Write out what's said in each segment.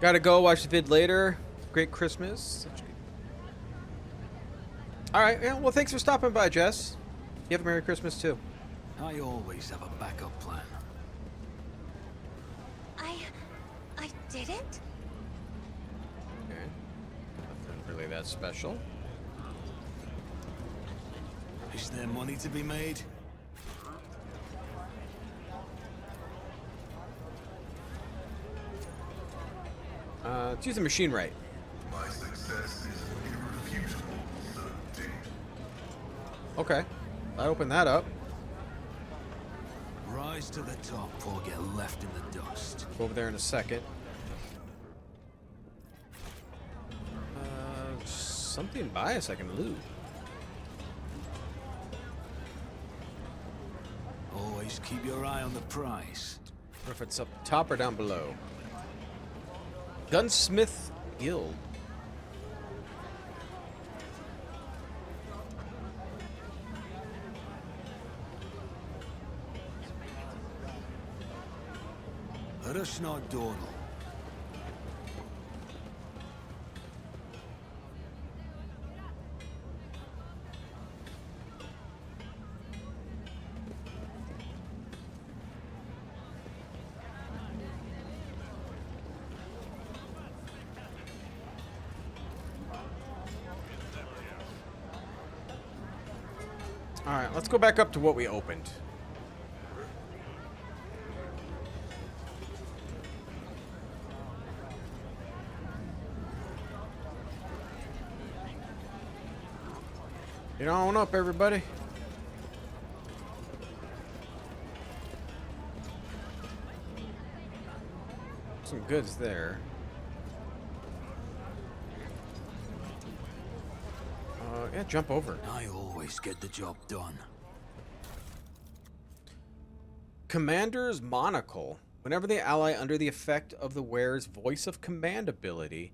Gotta go watch the vid later. Great Christmas. Such good. All right. Yeah. Well, thanks for stopping by, Jess. You have a Merry Christmas too. I always have a backup plan. I didn't? Okay. Nothing really that special. Is there money to be made? Let's use the machine right. My success is irrefutable certainty. Okay. I opened that up. Rise to the top or get left in the dust. Go over there in a second. Something by us I can loot. Always keep your eye on the prize. Or if it's up top or down below. Gunsmith Guild. Rush not Donal. Alright, let's go back up to what we opened. Get on up, everybody. Some goods there. Yeah, jump over. I always get the job done. Commander's Monocle. Whenever the ally under the effect of the wearer's voice of command ability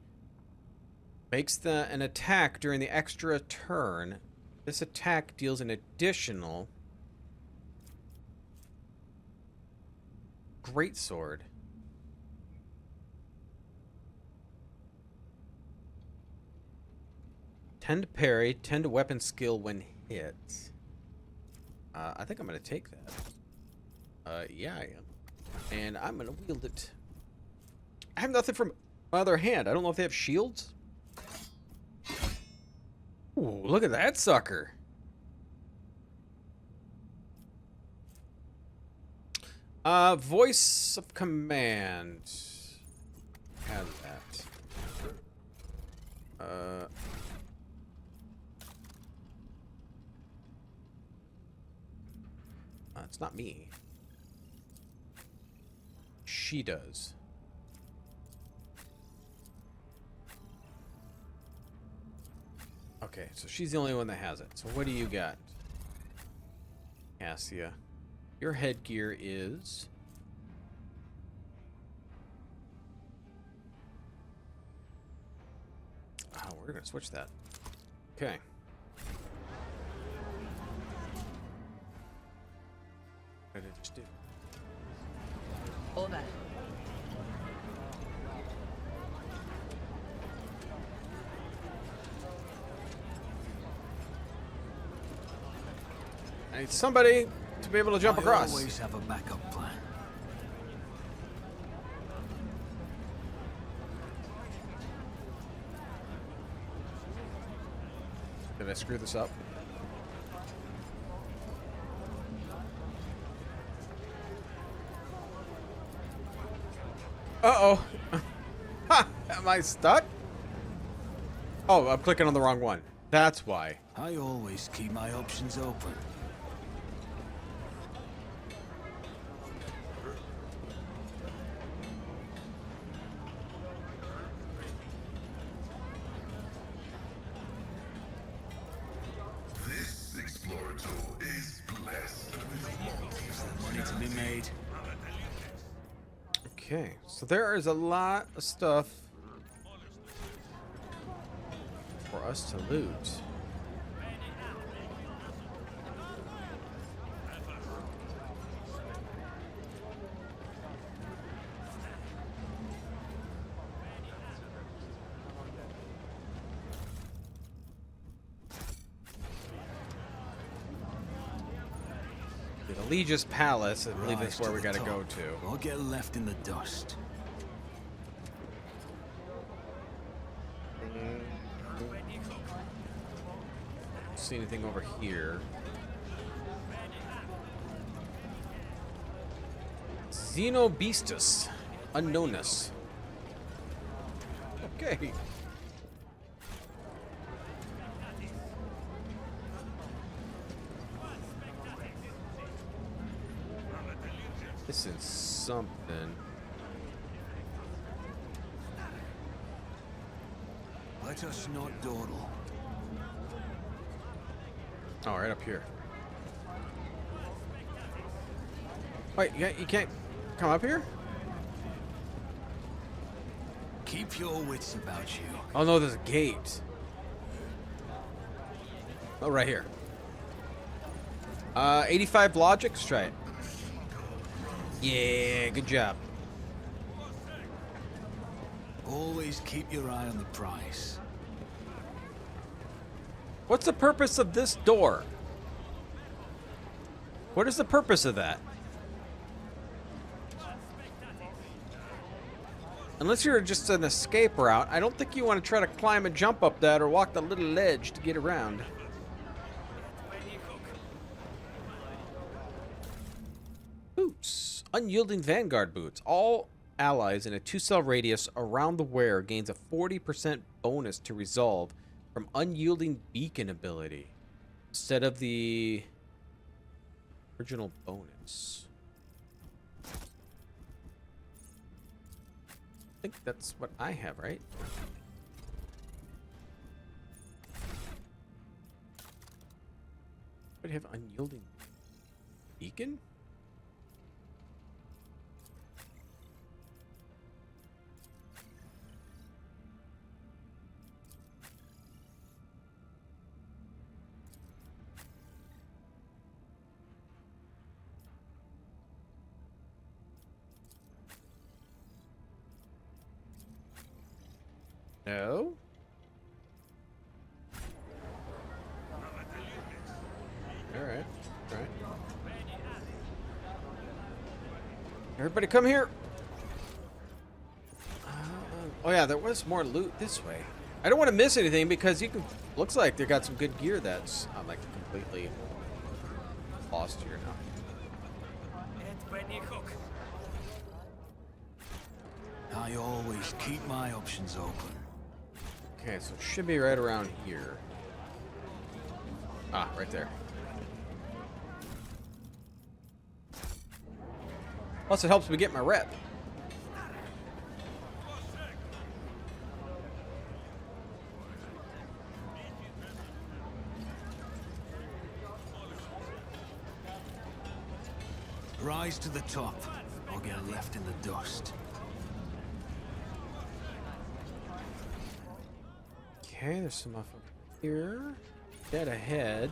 makes an attack during the extra turn, this attack deals an additional greatsword. 10 to parry, 10 to weapon skill when hit. I think I'm going to take that. Yeah, I am. And I'm going to wield it. I have nothing from my other hand. I don't know if they have shields. Ooh, look at that sucker. Voice of command. Has that. It's not me. She does. Okay, so she's the only one that has it. So what do you got, Cassia? Your headgear is... Oh, we're gonna switch that. Okay. What did it just do? Over. I need somebody to be able to jump across. I always have a backup plan. Did I screw this up? Uh-oh. Ha! Am I stuck? Oh, I'm clicking on the wrong one. That's why. I always keep my options open. This explorator is blessed with Is there money to be made? Okay, so there is a lot of stuff for us to loot. The Legis Palace, I believe Rise that's where to we the gotta top, go to. or get left in the dust. See anything over here? Xenobestus, unknownness. Okay. This is something. Let us not dawdle. Oh, right up here. Wait, you can't come up here? Keep your wits about you. Oh no, there's a gate. Oh, right here. 85 logic, let's try it. Yeah, good job. Always keep your eye on the prize. What's the purpose of this door? What is the purpose of that? Unless you're just an escape route, I don't think you want to try to climb and jump up that or walk the little ledge to get around. Boots. Unyielding Vanguard boots. All allies in a 2-cell radius around the wearer gains a 40% bonus to resolve from unyielding beacon ability instead of the original bonus. I think that's what I have, right? Would have unyielding beacon? No. All right. All right. Everybody come here. Oh yeah, there was more loot this way. I don't want to miss anything because you can. Looks like they got some good gear that's like completely lost here now. I always keep my options open. Okay, so it should be right around here. Ah, right there. Plus, it helps me get my rep. Rise to the top, or get left in the dust. Okay, there's some off over here. Dead ahead.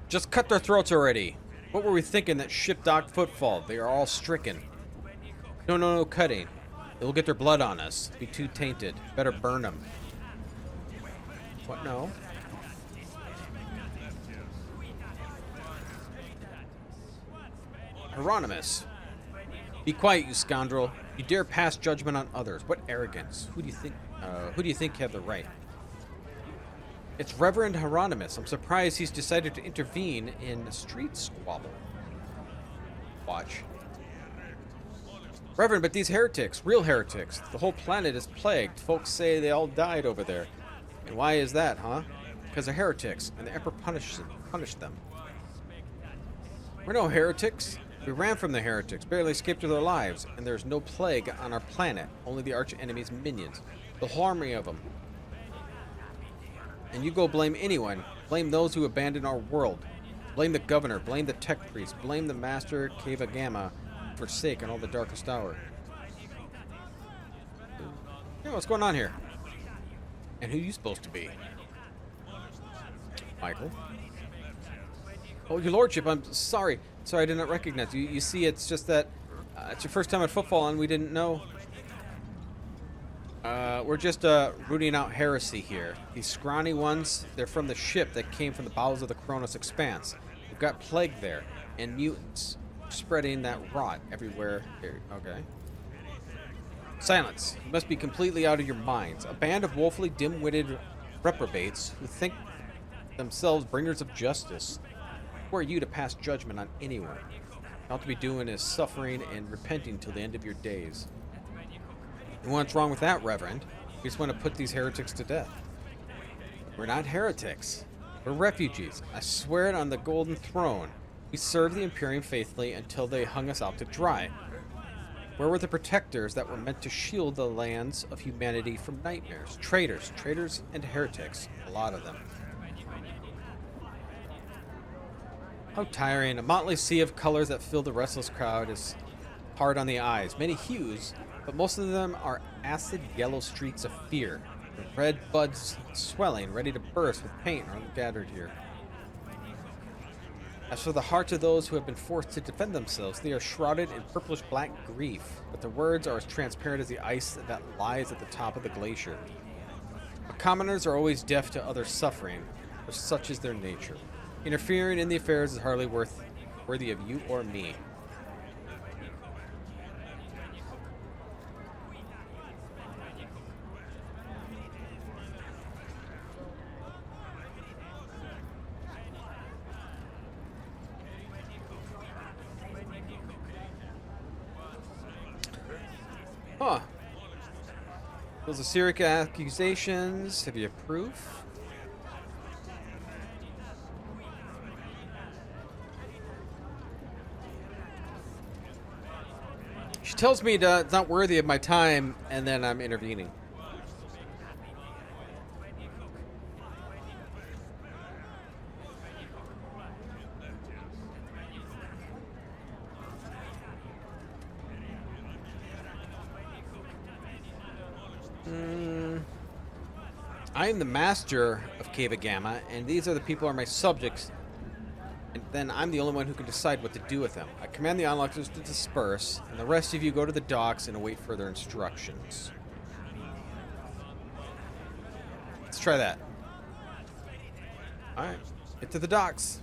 Just cut their throats already. What were we thinking? That ship docked footfall. They are all stricken. No cutting. They'll get their blood on us. Be too tainted. Better burn them. What? No. Hieronymus. Be quiet, you scoundrel. You dare pass judgment on others. What arrogance. Who do you think have the right? It's Reverend Hieronymus. I'm surprised he's decided to intervene in a street squabble. Watch. Reverend, but these heretics, real heretics, the whole planet is plagued. Folks say they all died over there. And why is that, huh? Because they're heretics, and the Emperor punished them. We're no heretics. We ran from the heretics, barely escaped with our lives, and there's no plague on our planet, only the arch enemy's minions. The whole army of them. And you go blame anyone. Blame those who abandoned our world. Blame the governor, blame the tech priest, blame the master Keva Gamma, forsaken all the darkest hour. Yeah, what's going on here? And who you supposed to be? Michael? Oh, your lordship, I'm sorry. Sorry, I did not recognize you. You see, it's just that it's your first time at Footfall and we didn't know. We're just rooting out heresy here. These scrawny ones, they're from the ship that came from the bowels of the Kronos Expanse. We've got plague there, and mutants spreading that rot everywhere. Here, okay. Silence. You must be completely out of your minds. A band of woefully dim-witted reprobates who think themselves bringers of justice. Who are you to pass judgment on anyone? All to be doing is suffering and repenting till the end of your days. And what's wrong with that, Reverend? We just want to put these heretics to death. We're not heretics. We're refugees. I swear it on the golden throne. We served the Imperium faithfully until they hung us out to dry. Where were the protectors that were meant to shield the lands of humanity from nightmares? Traitors. Traitors and heretics. A lot of them. How tiring. A motley sea of colors that fill the restless crowd is hard on the eyes. Many hues, but most of them are acid yellow streaks of fear. The red buds swelling, ready to burst with pain, are gathered here. As for the hearts of those who have been forced to defend themselves, they are shrouded in purplish-black grief, but their words are as transparent as the ice that lies at the top of the glacier. But commoners are always deaf to other suffering, for such is their nature. Interfering in the affairs is hardly worthy of you or me. Huh. Those are Syriac accusations. Have you proof? She tells me it's not worthy of my time, and then I'm intervening. I am the master of Cava Gamma, and these are the people who are my subjects. And then I'm the only one who can decide what to do with them. I command the onlookers to disperse, and the rest of you go to the docks and await further instructions. Let's try that. Alright, get to the docks.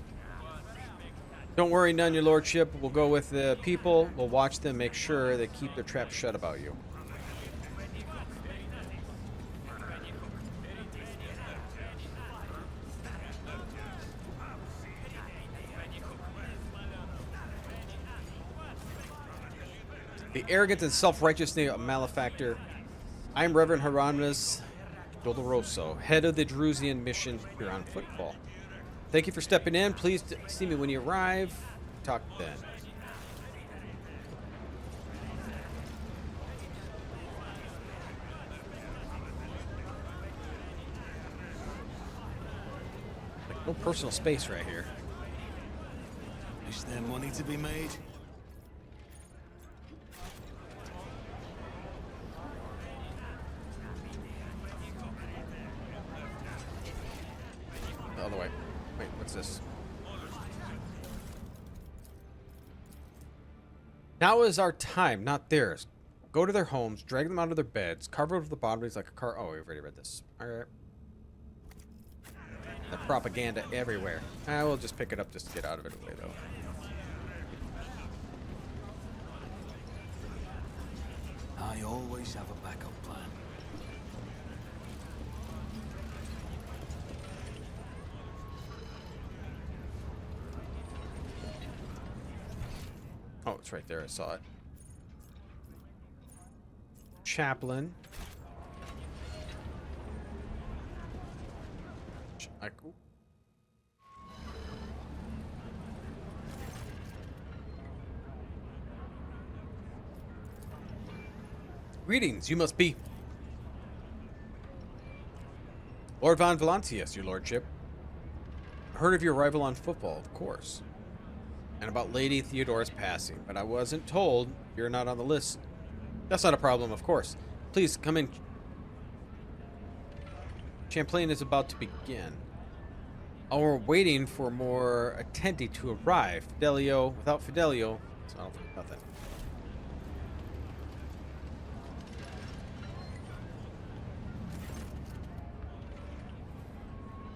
Don't worry, none, your lordship. We'll go with the people. We'll watch them, make sure they keep their traps shut about you. The arrogant and self-righteous name of malefactor. I am Reverend Hieronymus Doloroso, head of the Drusian mission here on Footfall. Thank you for stepping in. Please see me when you arrive. Talk then. Like, no personal space right here. Is there money to be made? The other way. Wait, what's this? Now is our time, not theirs. Go to their homes, drag them out of their beds, carve over the bodies like a car. Oh, we've already read this. Alright. The propaganda everywhere. I will just pick it up just to get out of it away, though. I always have a backup plan. Oh, it's right there. I saw it. Chaplain. Ooh. Greetings, you must be Lord Von Valancius, your lordship. Heard of your arrival on Football, of course. And about Lady Theodora's passing, but I wasn't told you're not on the list. That's not a problem, of course. Please come in. Champlain is about to begin. Oh, we're waiting for more attendee to arrive. Fidelio, without Fidelio, it's nothing.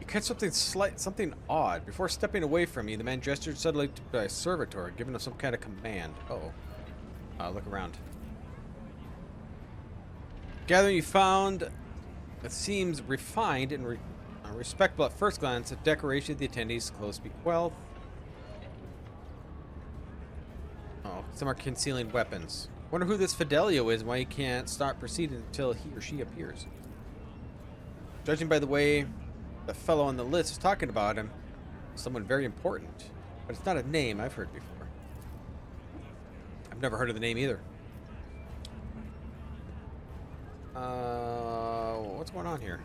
catch something odd. Before stepping away from you, the man gestured suddenly to a servitor, giving him some kind of command. Uh-oh. Look around. Gathering you found, it seems refined and respectable at first glance. The decoration of the attendees clothes speak well. Oh, some are concealing weapons. Wonder who this Fidelio is and why he can't start proceeding until he or she appears. Judging by the way the fellow on the list is talking about him, someone very important. But it's not a name I've heard before. I've never heard of the name either. What's going on here?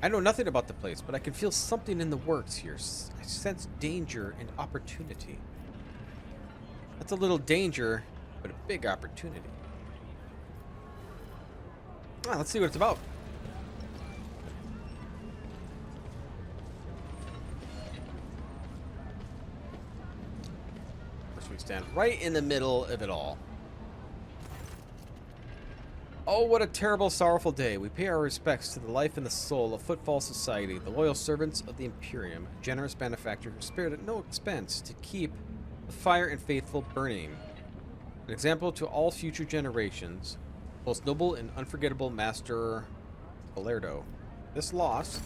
I know nothing about the place, but I can feel something in the works here. I sense danger and opportunity. That's a little danger, but a big opportunity. Let's see what it's about. First, we stand right in the middle of it all. Oh, what a terrible, sorrowful day. We pay our respects to the life and the soul of Footfall Society, the loyal servants of the Imperium, a generous benefactor who spared at no expense to keep the fire and faithful burning. An example to all future generations, most noble and unforgettable Master Balerdo. This loss.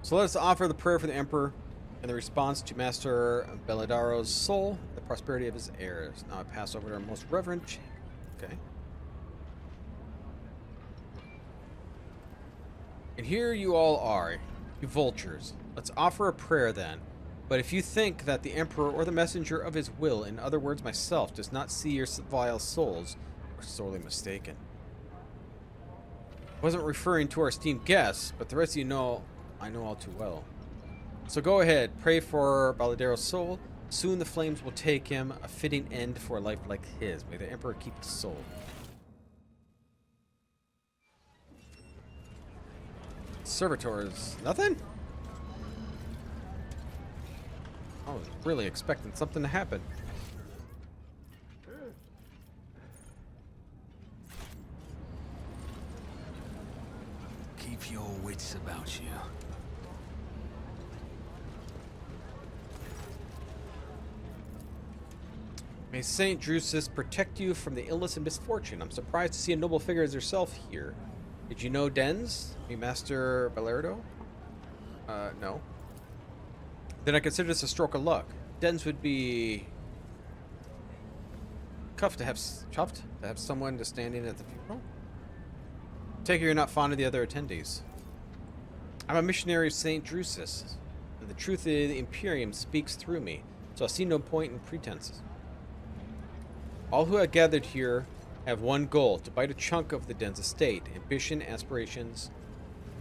So let us offer the prayer for the Emperor and the response to Master Belidaro's soul, the prosperity of his heirs. Now I pass over to our most reverend. Okay. And here you all are, you vultures. Let's offer a prayer then. But if you think that the Emperor or the messenger of his will, in other words myself, does not see your vile souls, you're sorely mistaken. I wasn't referring to our esteemed guests, but the rest of you know I know all too well. So go ahead, pray for Baladero's soul. Soon the flames will take him, a fitting end for a life like his. May the Emperor keep his soul. Servitors, nothing? I was really expecting something to happen. Keep your wits about you. May Saint Drusus protect you from the illness and misfortune. I'm surprised to see a noble figure as yourself here. Did you know Dens? Me, Master Balerdo? No. Then I consider this a stroke of luck. Dens would be chuffed to have someone to stand in at the funeral. Take it you're not fond of the other attendees. I'm a missionary of Saint Drusus, and the truth of the Imperium speaks through me, so I see no point in pretenses. All who have gathered here have one goal: to bite a chunk of the Den's estate. Ambition, aspirations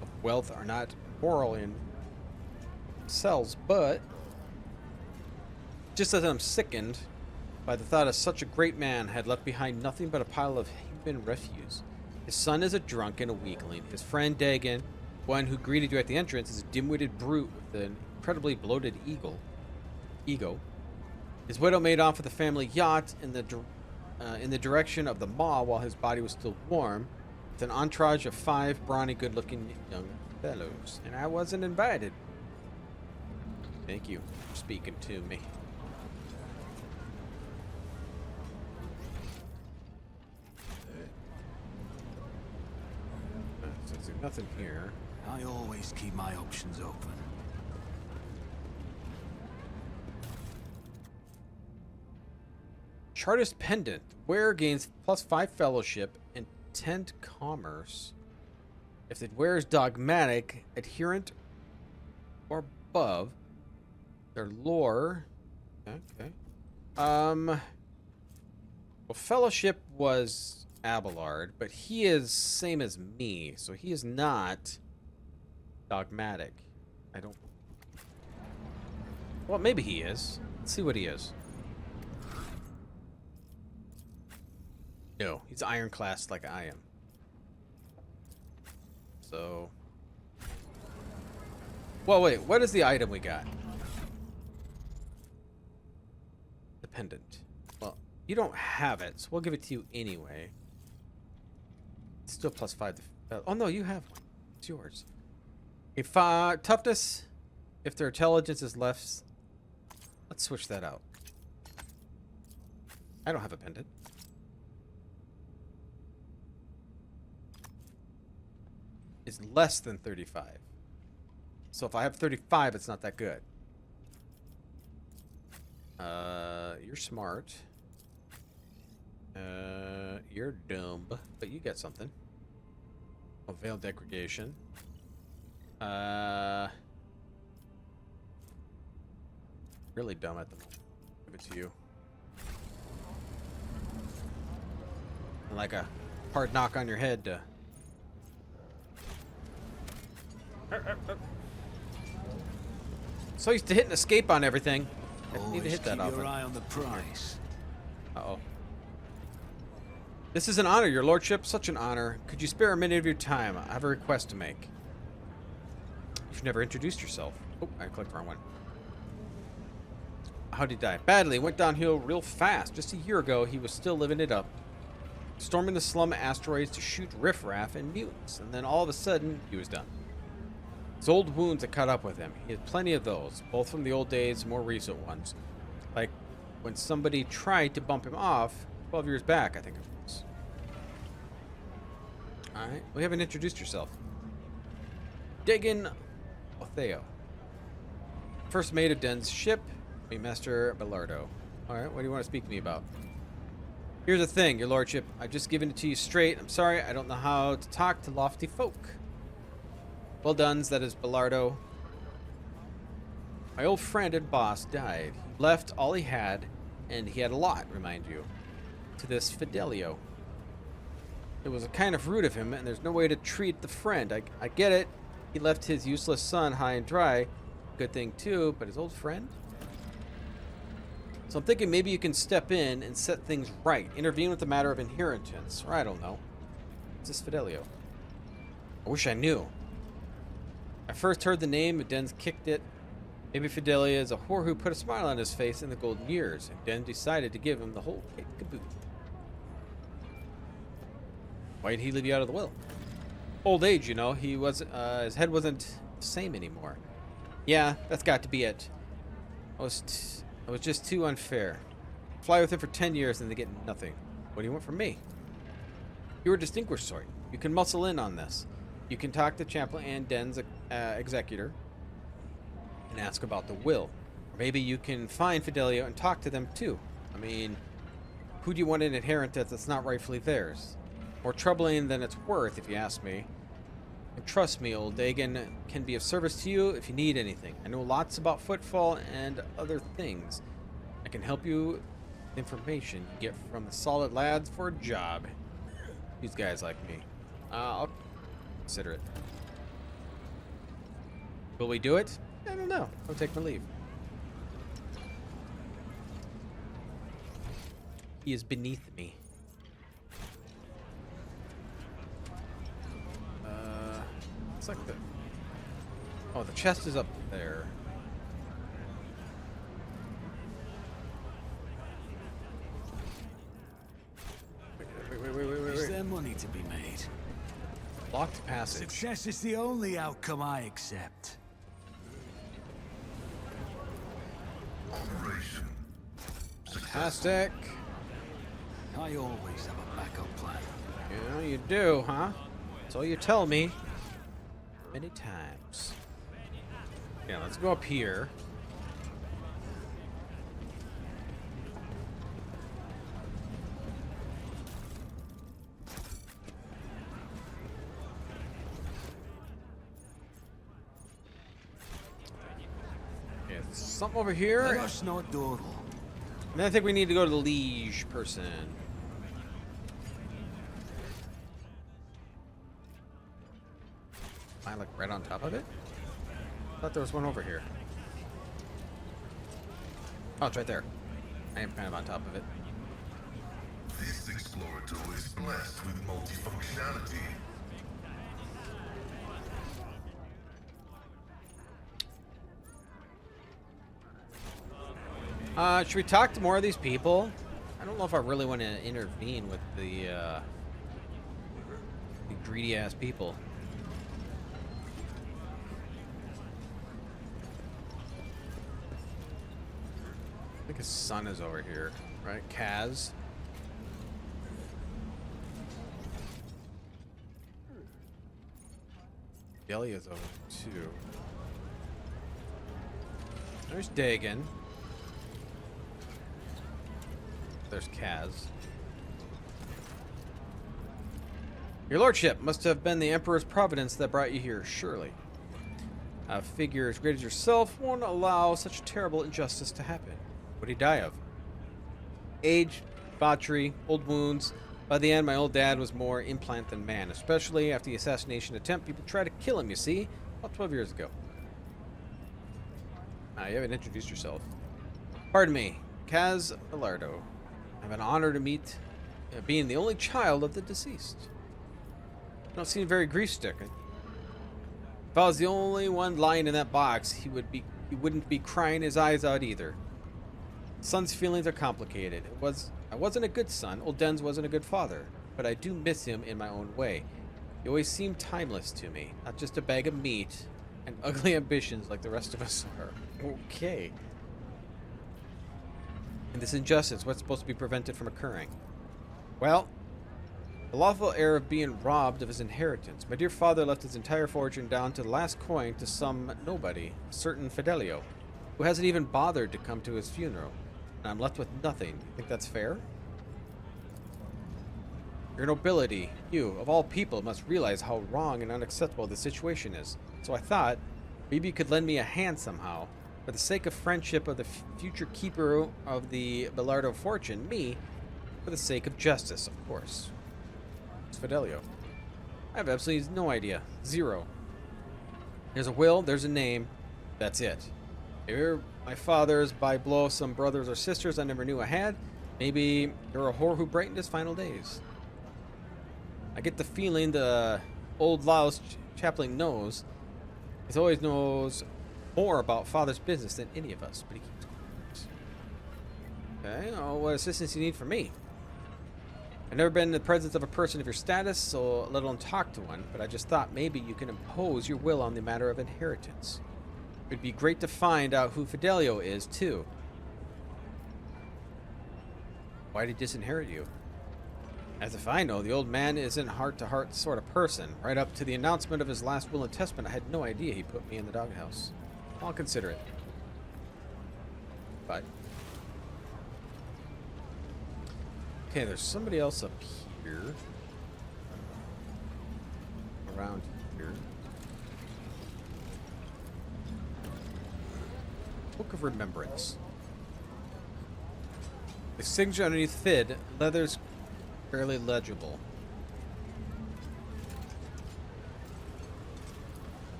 of wealth are not moral in themselves, but just as I'm sickened by the thought of such a great man had left behind nothing but a pile of human refuse. His son is a drunk and a weakling. His friend Dagon, one who greeted you at the entrance, is a dim-witted brute with an incredibly bloated ego. His widow made off with the family yacht in the direction of the maw while his body was still warm, with an entourage of 5 brawny, good-looking young fellows. And I wasn't invited. Thank you for speaking to me. So there's nothing here. I always keep my options open. Chartist Pendant. Wearer gains +5 fellowship and 10 commerce. If the wearer is dogmatic, adherent, or above, their lore. Okay. Well, fellowship was Abelard, but he is same as me, so he is not dogmatic. I don't. Well, maybe he is. Let's see what he is. No, he's ironclad like I am. So. Well, wait. What is the item we got? Dependent. Well, you don't have it, so we'll give it to you anyway. It's still +5 to Oh no, you have one. It's yours. If toughness, if their intelligence is less, let's switch that out. I don't have a pendant. Is less than 35. So if I have 35, it's not that good. You're smart. You're dumb, but you get something. Oh, veil degradation. Really dumb at the moment. Give it to you. Like a hard knock on your head to... So used to hit and escape on everything. I need to Always hit that keep your often. eye on the prize. Uh-oh. This is an honor, your lordship. Such an honor. Could you spare a minute of your time? I have a request to make. You've never introduced yourself. Oh, I clicked the wrong one. How'd he die? Badly. Went downhill real fast. Just a year ago, he was still living it up. Storming the slum asteroids to shoot riffraff and mutants. And then all of a sudden, he was done. His old wounds had caught up with him. He had plenty of those, both from the old days and more recent ones. Like when somebody tried to bump him off 12 years back, I think it was. Alright, we haven't introduced yourself. Dagon Otheo. First mate of Den's ship, Master Bellardo. Alright, what do you want to speak to me about? Here's the thing, your lordship. I've just given it to you straight. I'm sorry, I don't know how to talk to lofty folk. Well done, that is Bellardo. My old friend and boss died. He left all he had, and he had a lot, remind you, to this Fidelio. It was a kind of rude of him, and there's no way to treat the friend. I get it. He left his useless son high and dry. Good thing, too, but his old friend? So I'm thinking maybe you can step in and set things right. Intervene with the matter of inheritance. Or I don't know. It's this Fidelio. I wish I knew. I first heard the name, and Den's kicked it. Maybe Fidelia is a whore who put a smile on his face in the golden years, and Den decided to give him the whole kit caboodle. Why did he leave you out of the will? Old age, you know. He was his head wasn't the same anymore. Yeah, that's got to be it. I was just too unfair. Fly with him for 10 years and they get nothing. What do you want from me? You're a distinguished sort. You can muscle in on this. You can talk to Chaplain and Den's executor and ask about the will. Or maybe you can find Fidelio and talk to them too. I mean, who do you want in inheritance that's not rightfully theirs? More troubling than it's worth, if you ask me. And trust me, old Dagon can be of service to you if you need anything. I know lots about Footfall and other things. I can help you with information you get from the solid lads for a job. These guys like me. I'll consider it. Will we do it? I don't know. I'll take my leave. He is beneath me. It's like the... Oh, the chest is up there. Is there money to be made? Locked passage. Success is the only outcome I accept. Operation. Fantastic. I always have a backup plan. Yeah, you do, huh? That's all you tell me. Many times. Yeah, let's go up here. Okay, something over here. Let us not dawdle. And then I think we need to go to the liege person. Am I like right on top of it? I thought there was one over here. Oh, it's right there. I am kind of on top of it. This explorator is blessed with multifunctionality. Should we talk to more of these people? I don't know if I really want to intervene with the greedy ass people. I think his son is over here, right? Kaz. Delia's over too. There's Dagon. There's Kaz. Your lordship must have been the Emperor's providence that brought you here, surely. A figure as great as yourself won't allow such terrible injustice to happen. What did he die of? Age, debauchery, old wounds. By the end, my old dad was more implant than man, especially after the assassination attempt. People tried to kill him, you see, about 12 years ago. You haven't introduced yourself. Pardon me, Kaz Belardo. I have an honor to meet, being the only child of the deceased. You don't seem very grief-stricken. If I was the only one lying in that box, he wouldn't be crying his eyes out either. Son's feelings are complicated. I wasn't a good son. Old Dens wasn't a good father, but I do miss him in my own way. He always seemed timeless to me, not just a bag of meat and ugly ambitions like the rest of us are. Okay. And this injustice, what's supposed to be prevented from occurring? Well, the lawful heir of being robbed of his inheritance. My dear father left his entire fortune down to the last coin to some nobody, a certain Fidelio, who hasn't even bothered to come to his funeral. And I'm left with nothing. You think that's fair? Your nobility, you, of all people, must realize how wrong and unacceptable the situation is. So I thought, maybe you could lend me a hand somehow. For the sake of friendship of the future keeper of the Belardo fortune, me, for the sake of justice, of course. It's Fidelio. I have absolutely no idea. Zero. There's a will, there's a name. That's it. Maybe my father's by blow some brothers or sisters I never knew I had. Maybe you're a whore who brightened his final days. I get the feeling the old louse chaplain knows. He always knows more about father's business than any of us, but he keeps quiet. Okay, well, what assistance do you need from me? I've never been in the presence of a person of your status, so let alone talk to one, but I just thought maybe you can impose your will on the matter of inheritance. It'd be great to find out who Fidelio is, too. Why did he disinherit you? As if I know, the old man isn't heart-to-heart sort of person. Right up to the announcement of his last will and testament, I had no idea he put me in the doghouse. I'll consider it. But okay, there's somebody else up here. Around here. Book of Remembrance. The signature underneath Fid, leather's fairly legible.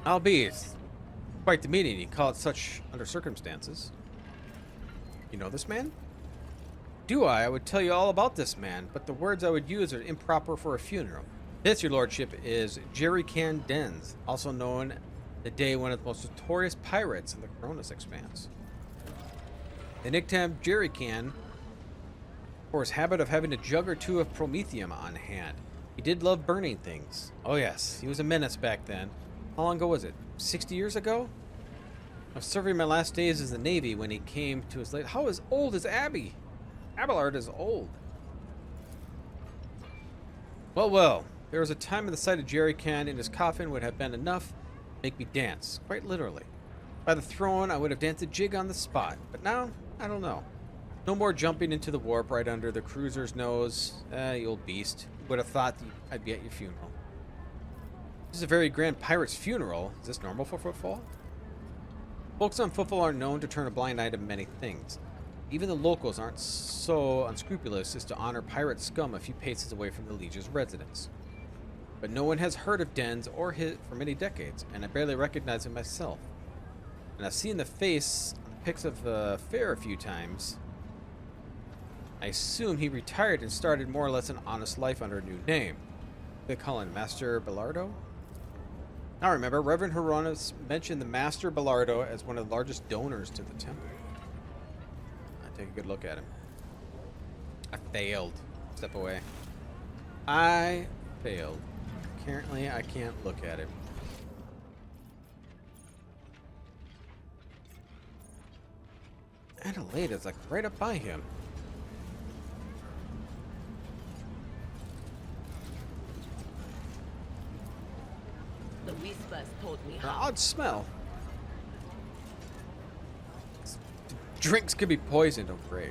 Albeit, quite the meeting, you call it such under circumstances. You know this man? Do I? I would tell you all about this man, but the words I would use are improper for a funeral. This, your lordship, is Jerry Can Dens, also known the day one of the most notorious pirates in the Coronas Expanse. They nicked him Jerry Can for his habit of having a jug or two of promethium on hand. He did love burning things. Oh yes, he was a menace back then. How long ago was it? 60 years ago? I was serving my last days as the Navy when he came to his late... How is old as Abby? Abelard is old. Well, well. There was a time in the sight of Jerry Can in his coffin would have been enough to make me dance. Quite literally. By the throne, I would have danced a jig on the spot. But now, I don't know. No more jumping into the warp right under the cruiser's nose. You old beast. Would have thought I'd be at your funeral. This is a very grand pirate's funeral. Is this normal for Footfall? Folks on Footfall are known to turn a blind eye to many things. Even the locals aren't so unscrupulous as to honor pirate scum a few paces away from the Legion's residence. But no one has heard of Dens or his for many decades, and I barely recognize him myself. And I've seen the face on the pics of Fair a few times. I assume he retired and started more or less an honest life under a new name. They call him Master Belardo? Now remember, Reverend Hieronymus mentioned the Master Belardo as one of the largest donors to the temple. I take a good look at him. I failed. Step away. I failed. Currently, I can't look at it. Adelaida's like right up by him. The whispers told me An how. odd smell. Drinks could be poisoned. Oh, great.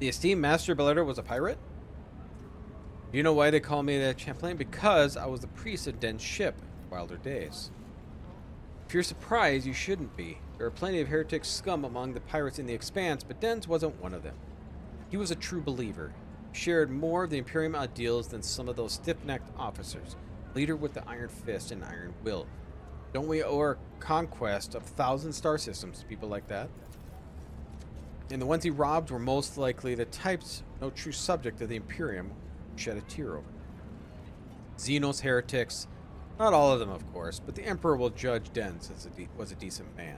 The esteemed Master Bellardo was a pirate? You know why they call me the Champlain? Because I was the priest of Den's ship in wilder days. If you're surprised, you shouldn't be. There are plenty of heretic scum among the pirates in the Expanse, but Den's wasn't one of them. He was a true believer. Shared more of the Imperium ideals than some of those stiff-necked officers. Leader with the iron fist and iron will. Don't we owe our conquest of 1,000 star systems to people like that? And the ones he robbed were most likely the types no true subject of the Imperium shed a tear over. Xenos heretics, not all of them, of course, but the Emperor will judge Den since he was a decent man.